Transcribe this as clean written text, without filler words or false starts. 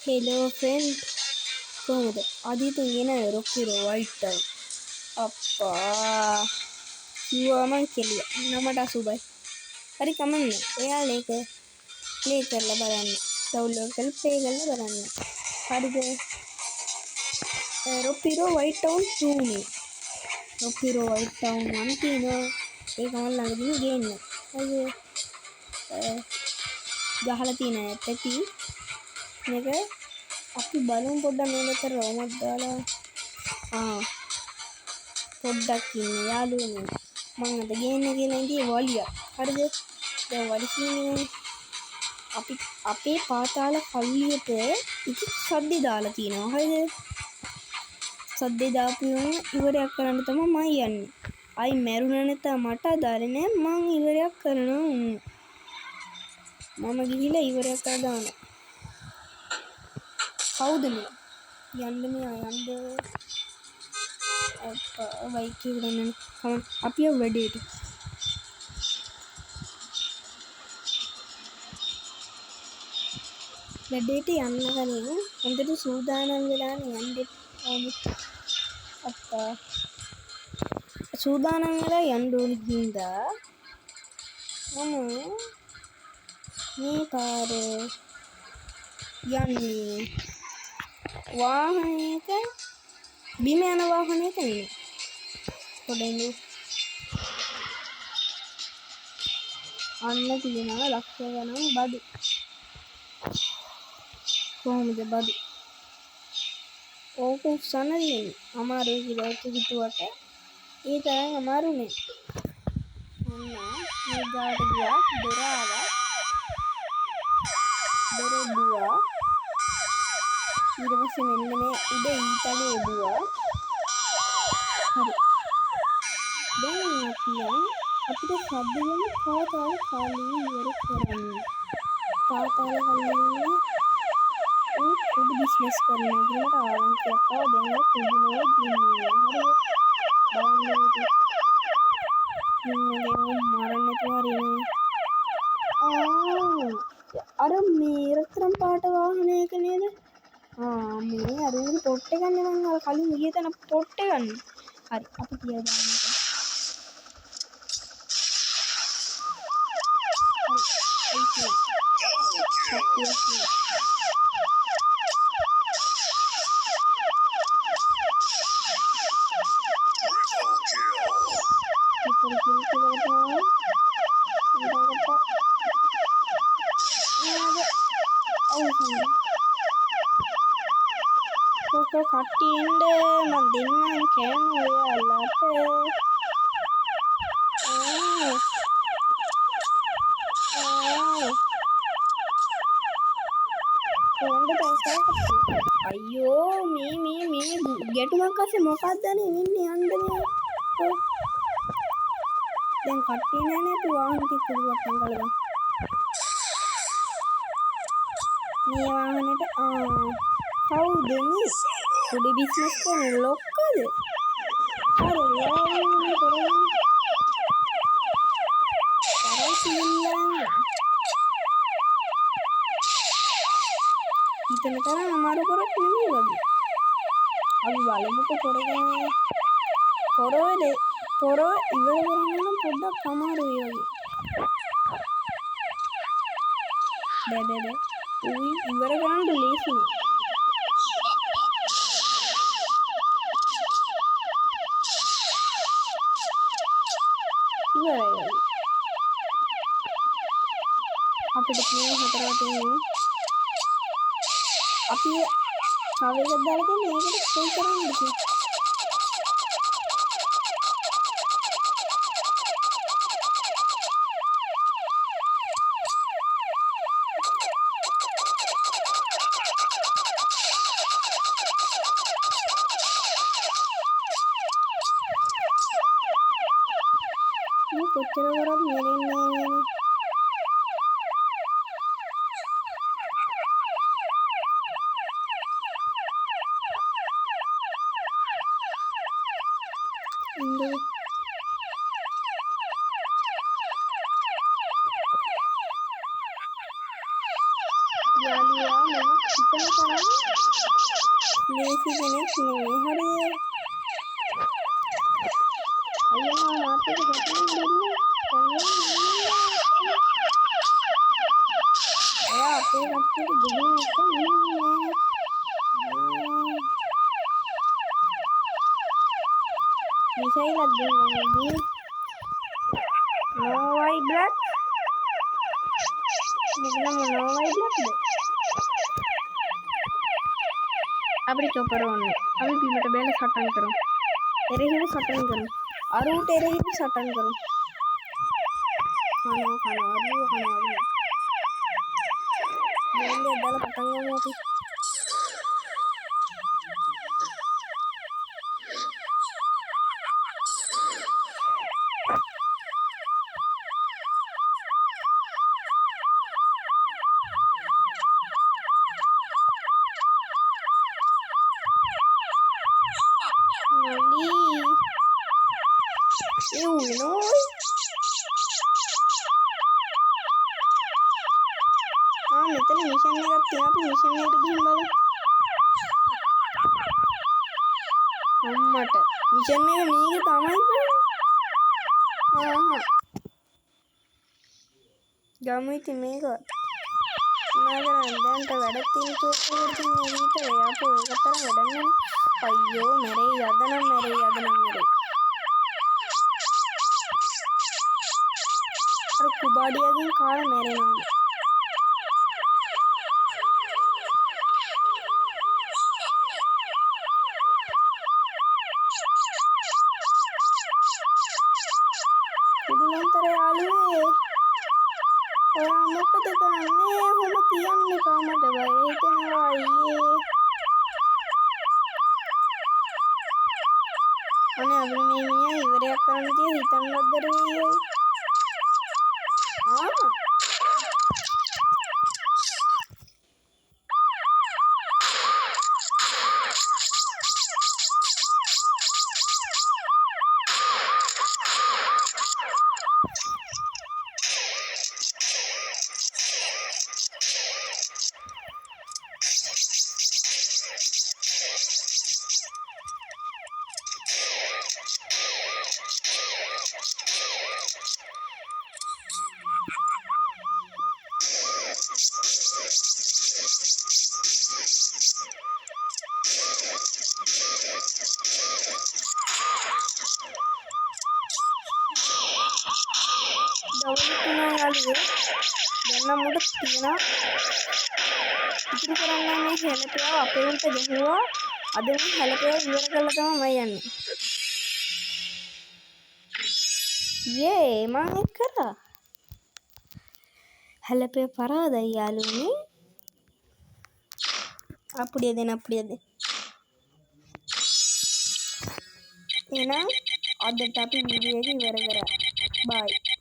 Hello friend. කොහොමද? අදීතු එන රොක්කිරෝ white town. අප්පා. කිව්වම කෙලිය. නමට අසුබයි. හරි කමන්නේ. ඔයාලා ඒක ප්ලේ කරලා බලන්න. ඩවුන්ලෝඩ් කරලා ප්ලේ කරලා බලන්න. හරිද? රොක්කිරෝ වයිට් ටවුන් 2 නේ. රොක්කිරෝ වයිට් ටවුන් 1 තියෙනවා. ඒක මම ළඟදී ගේන්න. හරිද? ගහලා තියෙන පැටි මේක අපි බලමු පොඩ්ඩක් මේකට රෝමත් දාලා පොඩ්ඩක් ඉන්න යාළුවනේ මම අද ගේන්න කියලා ඉඳී වලියක් හරිද දැන් වලිසිනේ අපි අපේ පාතාල කල්ලියට ඉති සද්දේ දාලා තියෙනවා හරිද සද්දේ දාපුවම ඉවරයක් කරන්න තමයි මම යන්නේ අයි මැරුණා නැත්නම් මට අදාළේ නෑ මං ඉවරයක් කරනවා මම ගිහිල්ලා ඉවරයක් කරලා දානවා කවුද මේ යන්න වයි කියන්න අපි වැඩේට යන්න කලින් හොඳට සූදානම් වෙලාන යන්න ඕනේ අප්පා සූදානම් වෙලා යන්න ඕනේ හින්දා මම මේ පාරේ යන්නේ වාහනයක බිම යන වාහනයක නෙමෙයි පොඩ්ඩක් අන්න තියෙනවා ලක්ෂ ගණන් බඩු කොහොමද බඩු ඕක උස්සන්න තියෙන්නේ අමාරුයි කියලා හිතුවට ඒ තරම් අමාරු නේ ඔන්න මේ ගාවට ගියා දොර ආවා දොර දුවා ඊට පස්සේ මෙන්න මේ උඩ ඊතලේ දුවා හරි දැන් අපිට සබ්බියම පාතාල කාලේ ඉවර කරන්න පාතාල කාලේ උඩ බිස්නස් කරනවා කියනට ආරංචියක් ආවා දැන් ඔය කුඹුනේ දින්නේ හරි මරන්න තුවාරිනේ අර මේ රත්තරන් පාට වාහනයක නේද මේ අර උගේ පොට් එක ගන්න මම අර කලින් ගිය තැන පොට් එක ගන්න හරි අපි කියලා දාන්න කට්ටියෙන්ද මම දෙන්නම් කෑම ඔයාලට අයියෝ මේ ගැටුමක් අස්සේ මොකක්ද නේ ඉන්නේ යන්නේ දැන් කට්ටිය නෑනේ අපි වාහන ටික පුරුවට්ටම් කරලා මේ වාහනේට කවුද මේ පොඩි බිස්නස් කරන ලොක්කද අර වාහනේ කරන්නේ ඉතන තරම් අමාරු කරක් නෙමෙයි වගේ අපි බලමුකෝ පොර ඉවර කරන්න නම් පොඩ්ඩක් අමාරුයි වගේ බෑ උයි ඉවර කරන්න ලේසි නෑ ඉවරයි වගේ අපිට කියන හතරට එන්නේ අපි කවෙලක් දාලා තියෙන මේකට කොයි කරන්නද කියලා මේ කොච්චර කරත් මෙරෙන්නේ යාළුවා හිතන තරම් ලේසි කෙනෙක් නෙමෙයි. හරිද? අයියා මාත් එක්ක ගැටෙන්න දෙන්නේ. එයා අපේ කට්ටියට ගෙදර නැත්තම් ඉන්නේ. මිසයිලක් දෙන්නම්. නෝවයි බ්ලැක්. මෙන්න නෝවයි බ්ලැක්ද? අපිට චොපර් ඕනේ. අපි බීමට බැලලා සටන් කරමු. එරෙහිව සටන් කරමු. අරුට එරෙහිව සටන් කරමු. කනවා අරුව කනවා. මොන්නේ දාලා පටන් ගමු අපි. මෙතන මිෂන් එකක් තියෙනවා. අපි මිෂන් එකට ගිහින් බලමු. අම්මට මිෂන් එක මේක තමයි බං. ගමු ඉතින් මේක. මොනවද දැන්ට වැඩ තියෙන තෝරලා තියෙන විතර අපෝ ඒක තරම් වැඩක් නෑනේ. අයියෝ මැරෙයි යදනම් මැරෙයි. අර කුබාඩියගෙන් කාලා මැරෙනවා. පුදුලන්තර යාළුවේ ඔයා මොකද කරන්නේ? ඔහොම කියන්න එපා. මට බය හිතෙනවා අයියේ. අනේ අපිට මේ මිනිහා ඉවරයක් කරන්න තිය හිතන්නවත් බැරි. දවල්තුනා යාළුවේ දැන් නම් උඩ තියෙනවා. ඉතින් කරන්නේ මේ හැලපෑව අපේ උන්ට ගහුවා. අද මේ හැලපෑව ඉවර කරලා තමයි යන්නේ. යේ මම ඒක කරා. හැලපෑව පරාදයි යාළුවනේ. அப்படியே එහෙනම් අදට අපි වීඩියෝ එක ඉවර කරා. බයි.